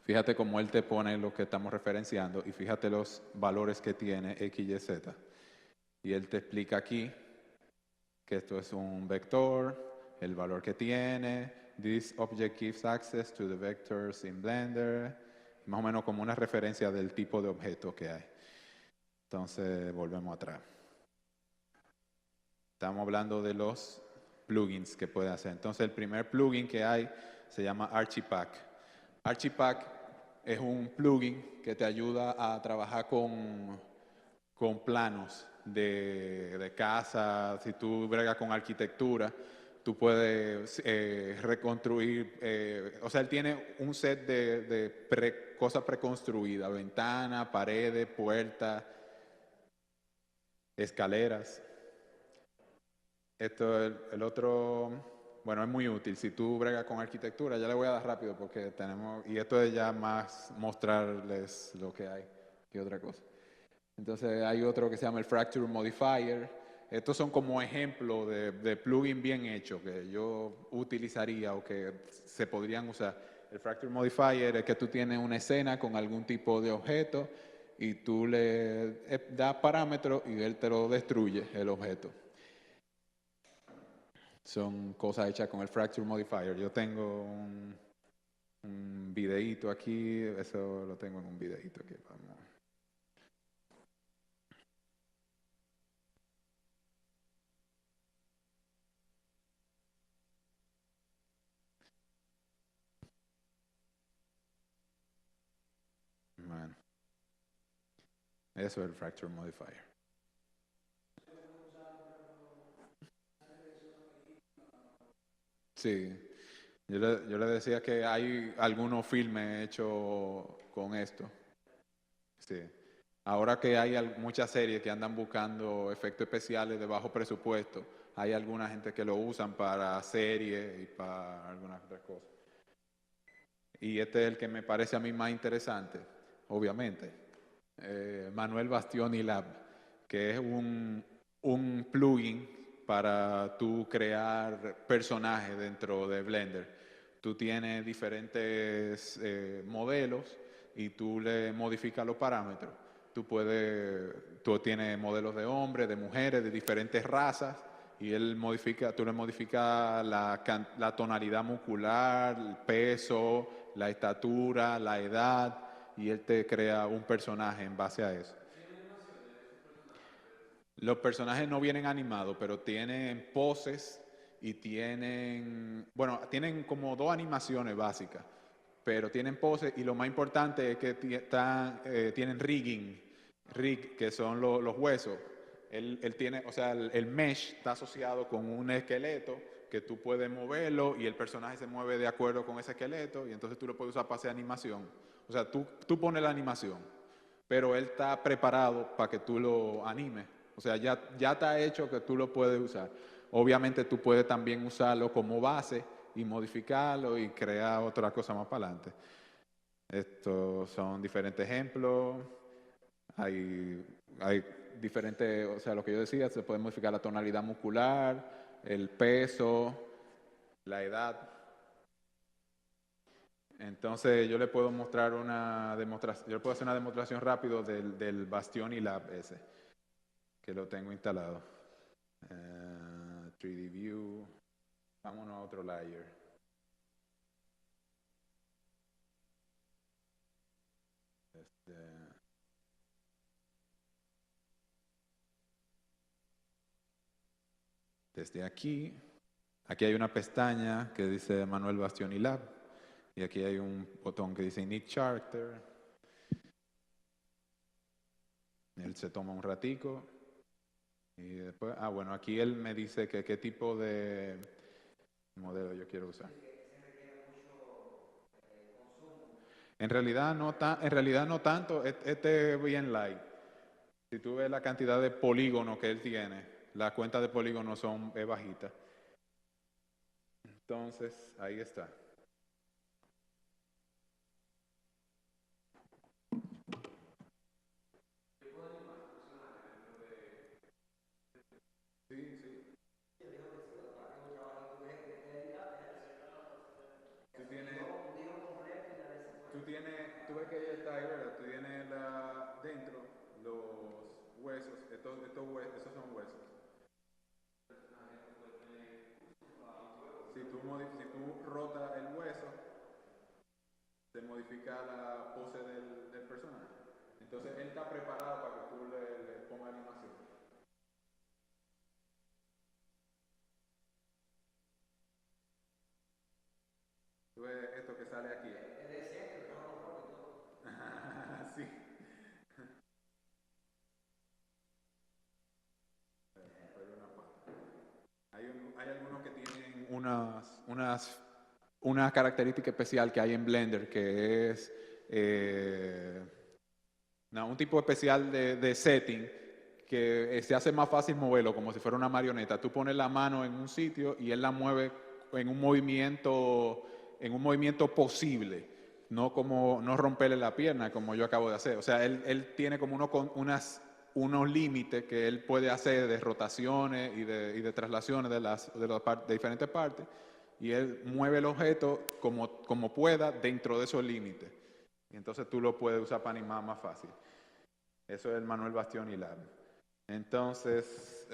Fíjate cómo él te pone lo que estamos referenciando y fíjate los valores que tiene XYZ. Y él te explica aquí que esto es un vector, el valor que tiene, this object gives access to the vectors in Blender, más o menos como una referencia del tipo de objeto que hay. Entonces, volvemos atrás. Estamos hablando de los plugins que puede hacer. Entonces, el primer plugin que hay se llama Archipack. Archipack es un plugin que te ayuda a trabajar con planos de casa. Si tú bregas con arquitectura, tú puedes reconstruir, o sea, él tiene un set de cosas preconstruidas, ventanas, paredes, puertas, escaleras. Esto, el otro, bueno, es muy útil. Si tú bregas con arquitectura, ya le voy a dar rápido porque tenemos, y esto es ya más mostrarles lo que hay que otra cosa. Entonces hay otro que se llama el Fracture Modifier. Estos son como ejemplos de plugin bien hecho que yo utilizaría o que se podrían usar. El Fracture Modifier es que tú tienes una escena con algún tipo de objeto y tú le das parámetros y él te lo destruye, el objeto. Son cosas hechas con el Fracture Modifier. Yo tengo un videíto aquí, eso lo tengo en un videíto aquí. Vamos. Bueno, eso es el Fracture Modifier. Sí, yo le decía que hay algunos filmes hechos con esto. Sí. Ahora que hay muchas series que andan buscando efectos especiales de bajo presupuesto, hay alguna gente que lo usan para series y para algunas otras cosas. Y este es el que me parece a mí más interesante, obviamente. Manuel Bastioni Lab, que es un plugin para tú crear personajes dentro de Blender. Tú tienes diferentes modelos y tú le modificas los parámetros. Tú tienes modelos de hombres, de mujeres, de diferentes razas, y tú le modificas la tonalidad muscular, el peso, la estatura, la edad, y él te crea un personaje en base a eso. Los personajes no vienen animados, pero tienen poses y tienen como dos animaciones básicas, pero tienen poses y lo más importante es que tienen rig, que son los huesos. Él tiene, o sea, el mesh está asociado con un esqueleto que tú puedes moverlo y el personaje se mueve de acuerdo con ese esqueleto y entonces tú lo puedes usar para hacer animación. O sea, tú pones la animación, pero él está preparado para que tú lo animes. O sea, ya está hecho que tú lo puedes usar. Obviamente tú puedes también usarlo como base y modificarlo y crear otra cosa más para adelante. Estos son diferentes ejemplos. Hay diferentes, o sea, lo que yo decía, se puede modificar la tonalidad muscular, el peso, la edad. Entonces yo le puedo mostrar una demostración, yo le puedo hacer una demostración rápido del Bastion y Lab ese, que lo tengo instalado. 3D View, vámonos a otro layer. Desde aquí hay una pestaña que dice Manuel Bastion y Lab, y aquí hay un botón que dice Init Character. Él se toma un ratico y después, bueno, aquí él me dice que qué tipo de modelo yo quiero usar. En realidad no tanto, este es bien light. Si tú ves la cantidad de polígonos que él tiene, la cuenta de polígonos es bajita. Entonces, ahí está. Tú ves que ella está ahí, ¿verdad? Tú tienes dentro los huesos, esos son huesos. Si tú rotas el hueso, se modifica la pose del personaje. Entonces él está preparado para que tú le pongas animación. Tú ves esto que sale aquí. Sí. Hay algunos que tienen una característica especial que hay en Blender, que es un tipo especial de setting que se hace más fácil moverlo, como si fuera una marioneta. Tú pones la mano en un sitio y él la mueve en un movimiento posible, no romperle la pierna como yo acabo de hacer. O sea, él tiene como unos límites que él puede hacer de rotaciones y de traslaciones de diferentes partes, y él mueve el objeto como pueda dentro de esos límites. Y entonces tú lo puedes usar para animar más fácil. Eso es el Manuel Bastion y Lab. Entonces,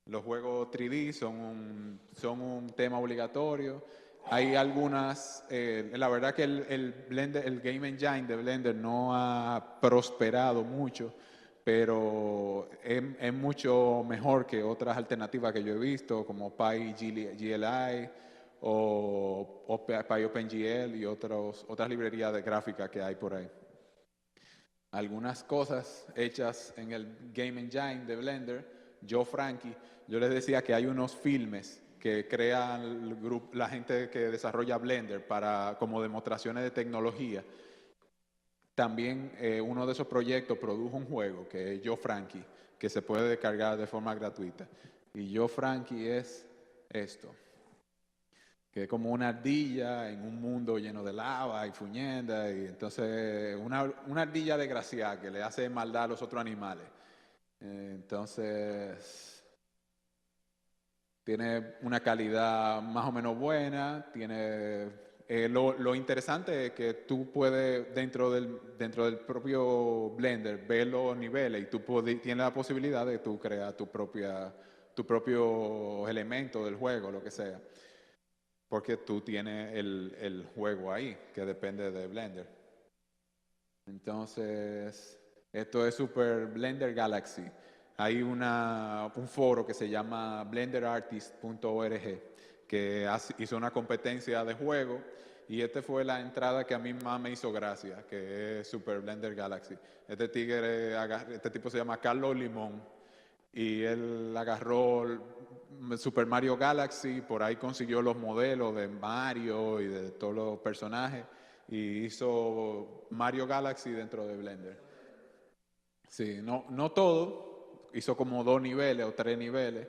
los juegos 3D son un tema obligatorio. Hay algunas, la verdad que el Game Engine de Blender no ha prosperado mucho, pero es mucho mejor que otras alternativas que yo he visto, como PyGLI o PyOpenGL y otras librerías de gráfica que hay por ahí. Algunas cosas hechas en el Game Engine de Blender, Frankie, yo les decía que hay unos filmes que crean la gente que desarrolla Blender como demostraciones de tecnología. También uno de esos proyectos produjo un juego que es Frankie, que se puede descargar de forma gratuita. Y Frankie es esto, que es como una ardilla en un mundo lleno de lava y fuñenda, y entonces una ardilla desgraciada que le hace maldad a los otros animales. Entonces, tiene una calidad más o menos buena, tiene Lo interesante es que tú puedes, dentro del propio Blender, ver los niveles y tú tienes la posibilidad de tú crear tu propio elemento del juego, lo que sea. Porque tú tienes el juego ahí, que depende de Blender. Entonces, esto es Super Blender Galaxy. Hay un foro que se llama blenderartist.org que hizo una competencia de juego y esta fue la entrada que a mí más me hizo gracia, que es Super Blender Galaxy. Este tipo se llama Carlos Limón y él agarró Super Mario Galaxy, por ahí consiguió los modelos de Mario y de todos los personajes y hizo Mario Galaxy dentro de Blender. Sí, no todo, hizo como 2 niveles o 3 niveles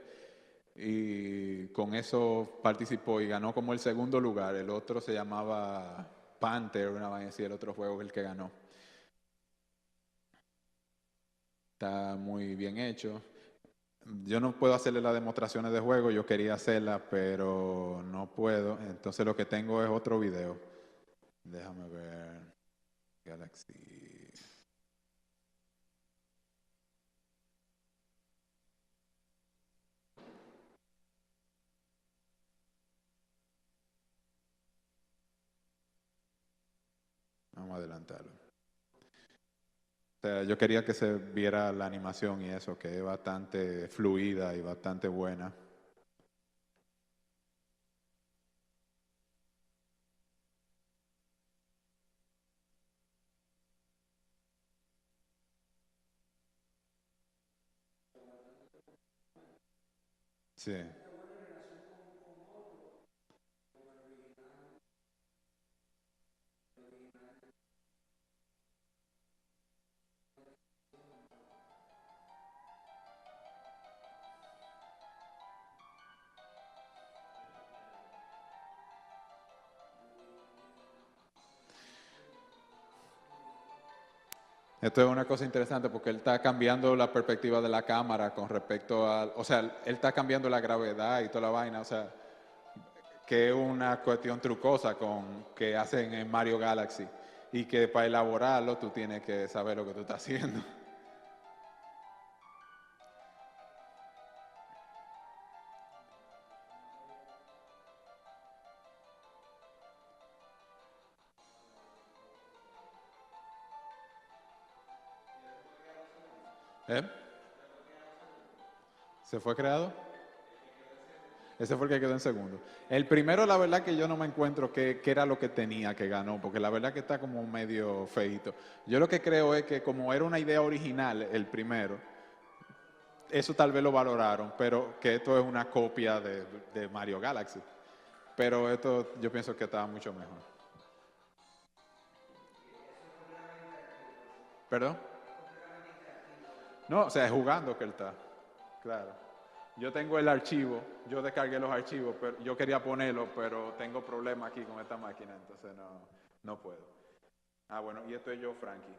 y con eso participó y ganó como el segundo lugar. El otro se llamaba Panther, una vez así, el otro juego es el que ganó. Está muy bien hecho. Yo no puedo hacerle las demostraciones de juego, yo quería hacerlas, pero no puedo. Entonces lo que tengo es otro video. Déjame ver. Galaxy. Vamos a adelantarlo. O sea, yo quería que se viera la animación y eso, que es bastante fluida y bastante buena. Sí. Esto es una cosa interesante porque él está cambiando la perspectiva de la cámara con respecto a, o sea, él está cambiando la gravedad y toda la vaina, o sea, que es una cuestión trucosa que hacen en Mario Galaxy y que para elaborarlo tú tienes que saber lo que tú estás haciendo. ¿Eh? ¿Se fue creado? Ese fue el que quedó en segundo. El primero, la verdad que yo no me encuentro qué era lo que tenía que ganó, porque la verdad que está como medio feito. Yo lo que creo es que como era una idea original el primero, eso tal vez lo valoraron, pero que esto es una copia de Mario Galaxy. Pero esto yo pienso que estaba mucho mejor. ¿Perdón? No, o sea, es jugando que él está. Claro. Yo tengo el archivo, yo descargué los archivos, pero yo quería ponerlo, pero tengo problemas aquí con esta máquina, entonces no puedo. Ah, bueno, y esto es yo, Frankie.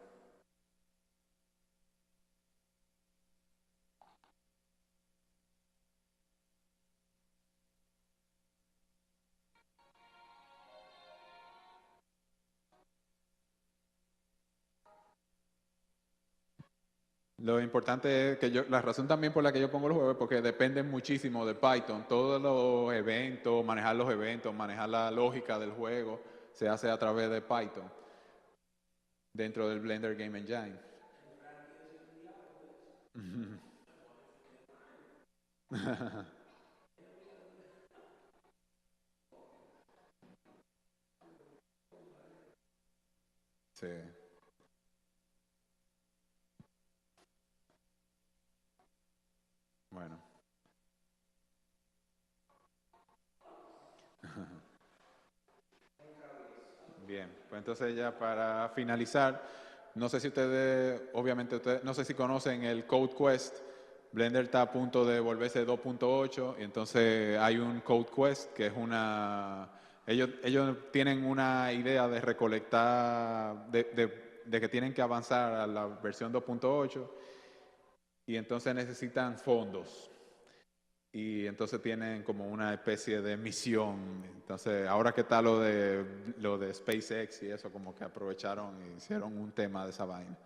Lo importante es que la razón también por la que yo pongo los juegos es porque dependen muchísimo de Python. Todos los eventos, manejar la lógica del juego, se hace a través de Python dentro del Blender Game Engine. Sí, bueno. Bien, pues entonces ya para finalizar, no sé si ustedes, obviamente ustedes, no sé si conocen el Code Quest. Blender está a punto de volverse 2.8 y entonces hay un Code Quest que es ellos tienen una idea de recolectar, de que tienen que avanzar a la versión 2.8 y entonces necesitan fondos. y entonces tienen como una especie de misión. Entonces, ahora que está lo de SpaceX y eso, como que aprovecharon y hicieron un tema de esa vaina.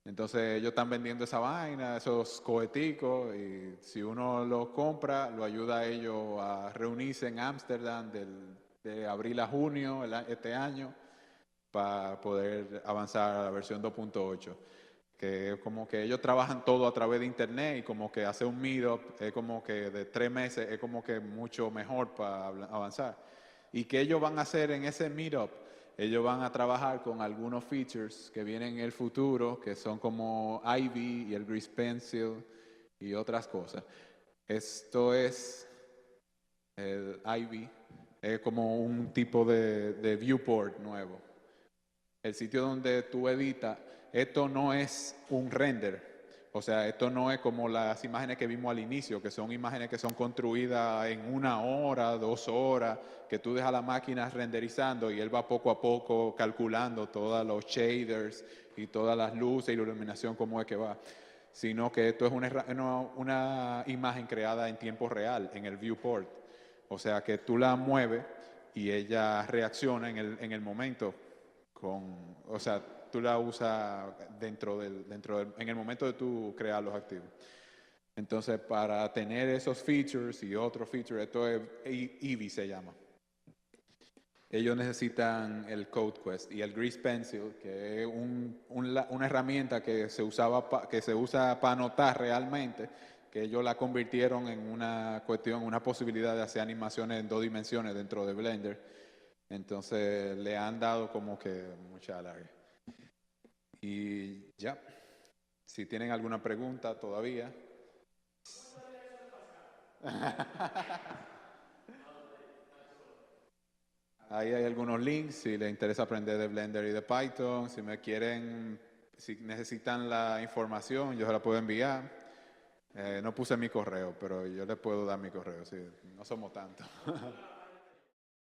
Entonces, ellos están vendiendo esa vaina, esos coheticos, y si uno los compra, lo ayuda a ellos a reunirse en Ámsterdam de abril a junio este año para poder avanzar a la versión 2.8, que es como que ellos trabajan todo a través de internet y como que hacer un meetup es como que de 3 meses es como que mucho mejor para avanzar. ¿Y qué ellos van a hacer en ese meetup? Ellos van a trabajar con algunos features que vienen en el futuro, que son como Ivy y el Grease Pencil y otras cosas. Esto es el Ivy, es como un tipo de viewport nuevo. El sitio donde tú editas, esto no es un render. O sea, esto no es como las imágenes que vimos al inicio, que son imágenes que son construidas en 1 hora, 2 horas, que tú dejas la máquina renderizando y él va poco a poco calculando todos los shaders y todas las luces y la iluminación, cómo es que va. Sino que esto es una imagen creada en tiempo real, en el viewport. O sea, que tú la mueves y ella reacciona en el momento o sea, tú la usas en el momento de tú crear los activos. Entonces, para tener esos features y otros features, esto es Eevee se llama. Ellos necesitan el CodeQuest y el Grease Pencil, que es una herramienta que se usa para anotar realmente, que ellos la convirtieron en una cuestión, una posibilidad de hacer animaciones en 2 dimensiones dentro de Blender. Entonces le han dado como que mucha alargue. Y ya, si tienen alguna pregunta todavía. Ahí hay algunos links si les interesa aprender de Blender y de Python. Si necesitan la información, yo se la puedo enviar. No puse mi correo, pero yo les puedo dar mi correo, sí, no somos tantos.